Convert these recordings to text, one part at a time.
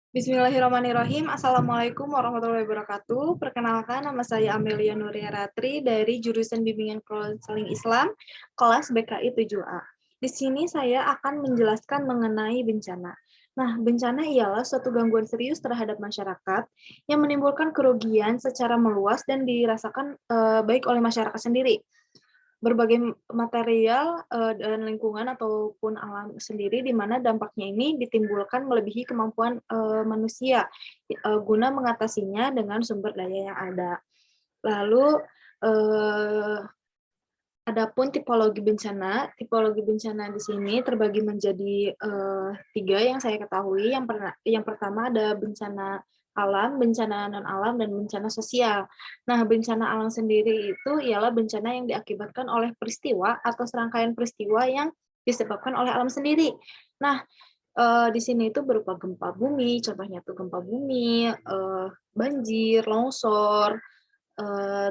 Bismillahirrahmanirrahim. Assalamualaikum warahmatullahi wabarakatuh. Perkenalkan, nama saya Amelia Nuria Ratri dari jurusan Bimbingan Konseling Islam, kelas BKI 7A. Di sini saya akan menjelaskan mengenai bencana. Nah, bencana ialah suatu gangguan serius terhadap masyarakat yang menimbulkan kerugian secara meluas dan dirasakan baik oleh masyarakat sendiri. Berbagai material dan lingkungan ataupun alam sendiri di mana dampaknya ini ditimbulkan melebihi kemampuan manusia guna mengatasinya dengan sumber daya yang ada. Lalu eh, adapun tipologi bencana di sini terbagi menjadi tiga yang saya ketahui. Yang pertama ada bencana alam, bencana non-alam, dan bencana sosial. Nah, bencana alam sendiri itu ialah bencana yang diakibatkan oleh peristiwa atau serangkaian peristiwa yang disebabkan oleh alam sendiri. Nah, di sini itu berupa gempa bumi, contohnya tuh gempa bumi, banjir, longsor,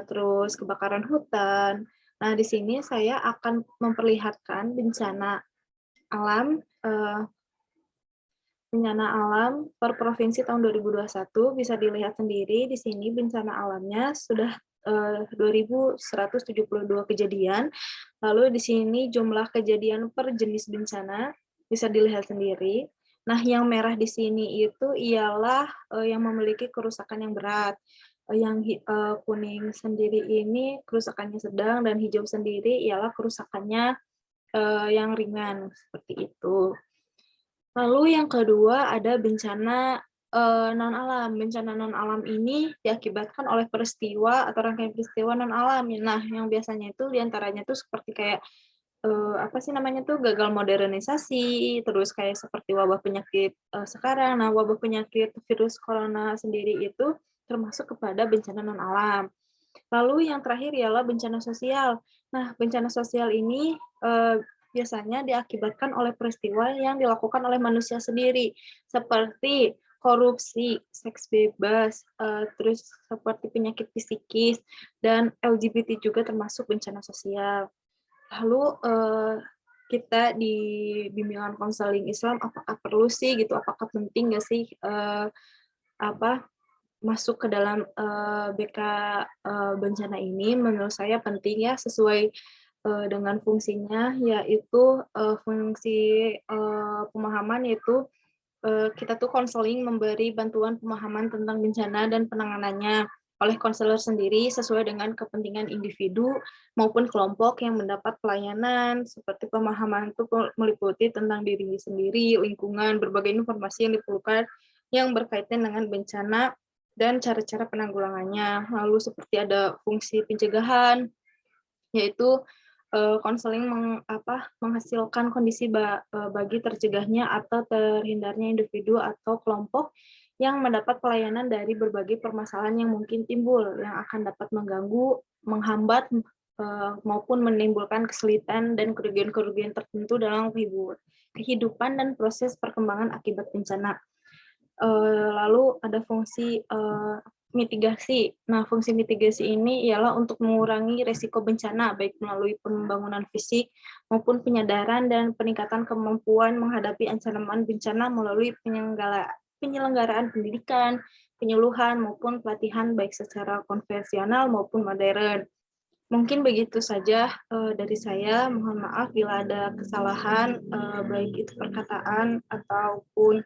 terus kebakaran hutan. Nah, di sini saya akan memperlihatkan alam eh, bencana alam per provinsi tahun 2021. Bisa dilihat sendiri di sini bencana alamnya sudah 2.172 kejadian. Lalu di sini jumlah kejadian per jenis bencana bisa dilihat sendiri. Nah, yang merah di sini itu ialah yang memiliki kerusakan yang berat. Yang kuning sendiri ini kerusakannya sedang, dan hijau sendiri ialah kerusakannya yang ringan, seperti itu. Lalu yang kedua ada bencana non-alam. Bencana non-alam ini diakibatkan oleh peristiwa atau rangkaian peristiwa non-alam. Nah, yang biasanya itu diantaranya tuh seperti kayak apa sih namanya tuh, gagal modernisasi, terus kayak seperti wabah penyakit sekarang. Nah, wabah penyakit virus corona sendiri itu termasuk kepada bencana non-alam. Lalu yang terakhir ialah bencana sosial. Nah, bencana sosial ini biasanya diakibatkan oleh peristiwa yang dilakukan oleh manusia sendiri, seperti korupsi, seks bebas, terus seperti penyakit psikis, dan LGBT juga termasuk bencana sosial. Lalu kita di bimbingan konseling Islam, apakah perlu sih gitu, apakah penting nggak sih apa masuk ke dalam BK bencana ini? Menurut saya penting ya, sesuai dengan fungsinya, yaitu fungsi pemahaman, yaitu kita tuh konseling memberi bantuan pemahaman tentang bencana dan penanganannya oleh konselor sendiri sesuai dengan kepentingan individu maupun kelompok yang mendapat pelayanan. Seperti pemahaman itu meliputi tentang diri sendiri, lingkungan, berbagai informasi yang diperlukan yang berkaitan dengan bencana dan cara-cara penanggulangannya. Lalu seperti ada fungsi pencegahan, yaitu konseling menghasilkan kondisi bagi tercegahnya atau terhindarnya individu atau kelompok yang mendapat pelayanan dari berbagai permasalahan yang mungkin timbul, yang akan dapat mengganggu, menghambat, maupun menimbulkan kesulitan dan kerugian-kerugian tertentu dalam kehidupan dan proses perkembangan akibat bencana. Lalu ada fungsi mitigasi. Nah, fungsi mitigasi ini ialah untuk mengurangi risiko bencana, baik melalui pembangunan fisik maupun penyadaran dan peningkatan kemampuan menghadapi ancaman bencana melalui penyelenggaraan pendidikan, penyuluhan, maupun pelatihan baik secara konvensional maupun modern. Mungkin begitu saja dari saya. Mohon maaf bila ada kesalahan, baik itu perkataan ataupun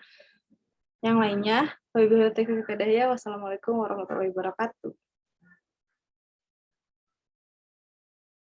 yang lainnya. Wabillahi taufiq wal hidayah. Wassalamualaikum warahmatullahi wabarakatuh.